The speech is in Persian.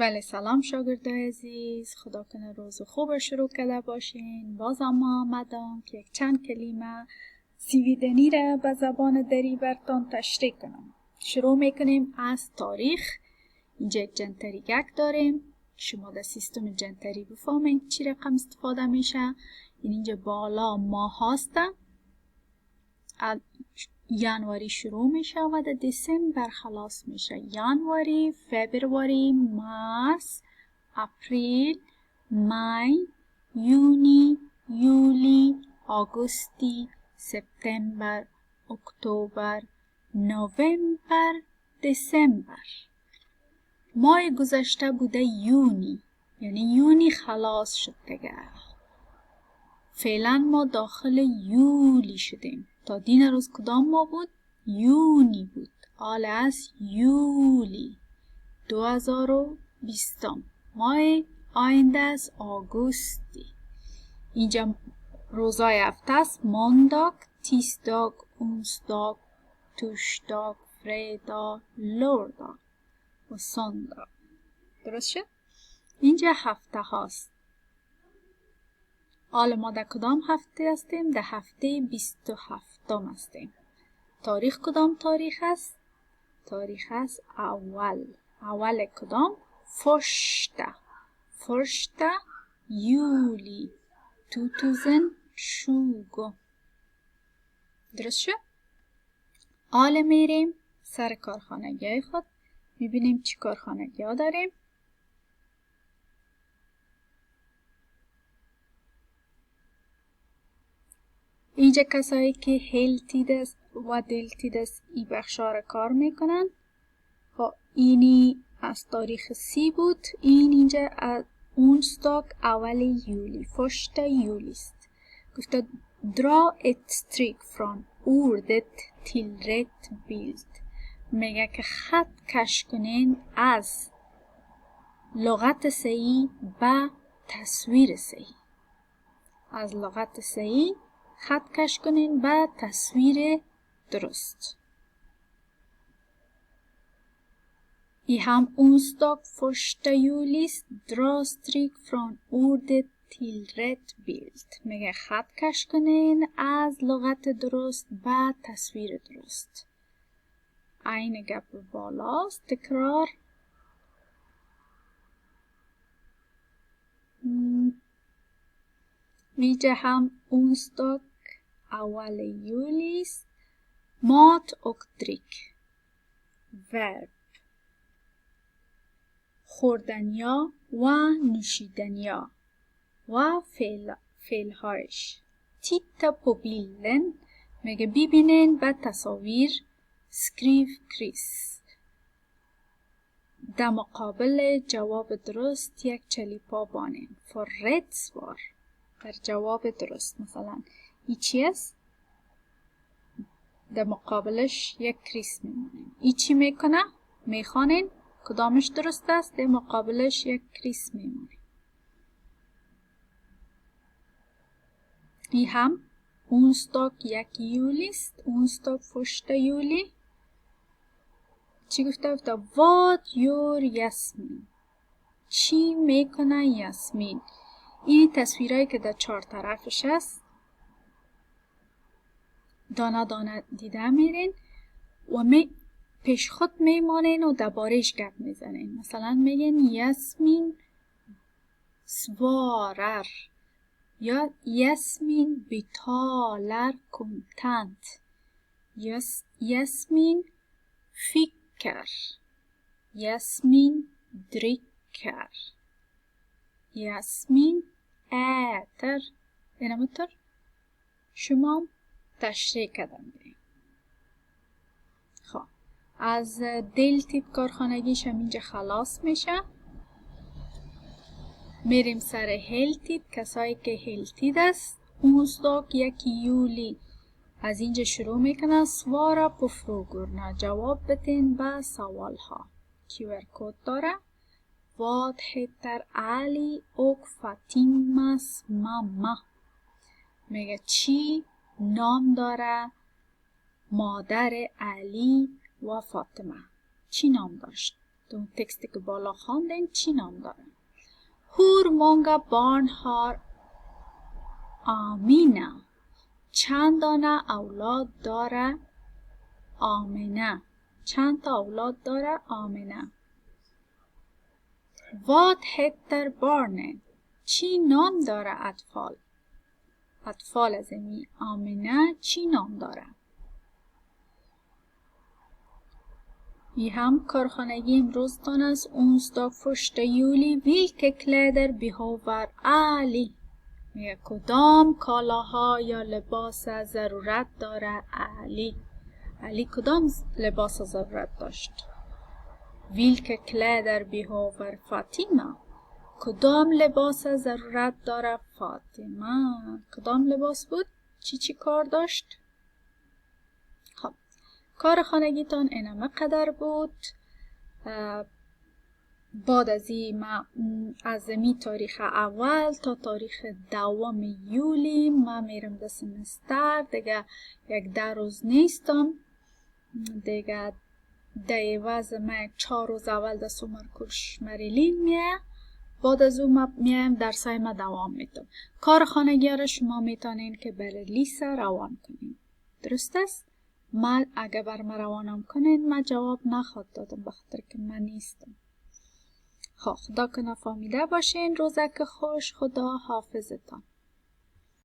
بله سلام شاگردای عزیز، خدا کنه روز خوب شروع کرده باشین. بازم ما آمدم که یک چند کلمه سویدنی را به زبان دری برتان تشریح کنم. شروع میکنیم از تاریخ. اینجا یک جنتری یک داریم. شما در سیستم جنتری بفهمین چی رقم استفاده میشه. اینجا بالا ماه هستن. ینواری شروع میشه و در دسامبر خلاص میشه. ینواری، فبروری، مارس، اپریل، می، یونی، یولی، آگوستی، سپتامبر، اکتبر، نوامبر، دسامبر. ماه گذشته بوده یونی، یعنی یونی خلاص شد دیگه. فعلا ما داخل یولی شدیم. تا دین روز کدام ما بود؟ یونی بود. حال از یولی 2020. ماه آینده از آگوستی. اینجا روزای هفته است: مانداگ، تیسداگ، اونسداگ، توشداگ، فریداگ، لورداگ و سانداگ. درست شد؟ اینجا هفته هاست. حالا ما در کدام هفته هستیم؟ در هفته 27 هستیم. تاریخ کدام تاریخ است؟ تاریخ است اول کدام؟ فرشته یولی 2020. درست شد؟ حالا میریم سر کارخانگی خود. میبینیم چی کارخانگی ها داریم. اینجا کسایی که هلتیدس و دلتیدس ای بخشار کار میکنن. خب اینی از تاریخ 30 بود. اینجا از اونستاگ اول یولی، فرشت یولی است. گفته draw a streak from ordet till rätt bild. میگه که خط کش کنین از لغت صحیح به تصویر صحیح. از لغت صحیح خط کش کنین به تصویر درست. ای هم اونستاگ فرشته یولی است. درا استریک فران ordet till rätt bild. میگه خط کش کنین از لغت درست به تصویر درست. این گپ بالاست. تکرار. اینجا هم اونستاگ اول یولی است. مات och dryck. verb. خوردنیا و نوشیدنیا و فعلهایش. تیتا på bilden. میگه ببینین به تصاویر. skriv kryss. در مقابل جواب درست یک چلیپا بانین. för rätt svar. در جواب درست. مثلا ای چی است؟ در مقابلش یک کریس میمونین. ای چی میکنه؟ میخوانین کدامش درست است؟ در مقابلش یک کریس میمونین. ای هم اونستاگ یک یولی است. اونستاگ فرشته یولی. چی گفته؟ واد یور یاسمین. چی میکنه یاسمین؟ این تصویرهایی که در چهار طرفش است. دانه دانه دیده میرین و پیش خود میمانین و درباره‌اش گپ میزنین. مثلا میگن یاسمین سوارر یا یاسمین بیتالر کنتنت. یاسمین فیکر. یاسمین دریکر. یاسمین äter. اینمطور شما تشریح کردم بریم. خب از دلتید کارخانگیش هم اینجا خلاص میشه. میریم سر هلتید. کسایی که هلتید است. اونستاگ یک یولی. از اینجا شروع میکنن. سوارا på frågorna. جواب بتین به سوال ها. QR کد داره. Vad heter Ali och Fatimas mamma? میگه چی نام داره مادر علی و فاطمه؟ چی نام اون تکستی که بالا خواندین چی نام داره؟ Hur många barn har Amina? چند دانه اولاد داره آمنه؟ چند تا اولاد داره آمنه؟ Vad heter barnen? چی نام داره اطفال؟ اطفال از امی آمنه چی نام داره؟ ای هم کارخانگی امروزتان است. onsdag 1 juli. Vilka kläder behöver Ali? میگه کدام کالاها یا لباس ضرورت داره علی؟ علی کدام لباس ضرورت داشت؟ Vilka kläder behöver Fatima? کدام لباس ضرورت داره فاطمه؟ کدام لباس بود؟ چی کار داشت؟ خب کار خانگیتان اینم قدر بود. بعد از این از می تاریخ اول تا تاریخ 2 یولی من میرم ده سمستر دیگه 10 روز نیستم دیگه ده عوض من 4 روز اول ده سومر کورس مریلین میه. بعد از اون میایم درسای ما دوام میدم. کار خانگی را شما میتونین که بر لیسه روان کنین. درست است؟ من اگه بر ما روانم کنین من جواب نخواد دادم بخاطر که من نیستم. خدا کنه فهمیده باشین. روزک خوش. خدا حافظتان.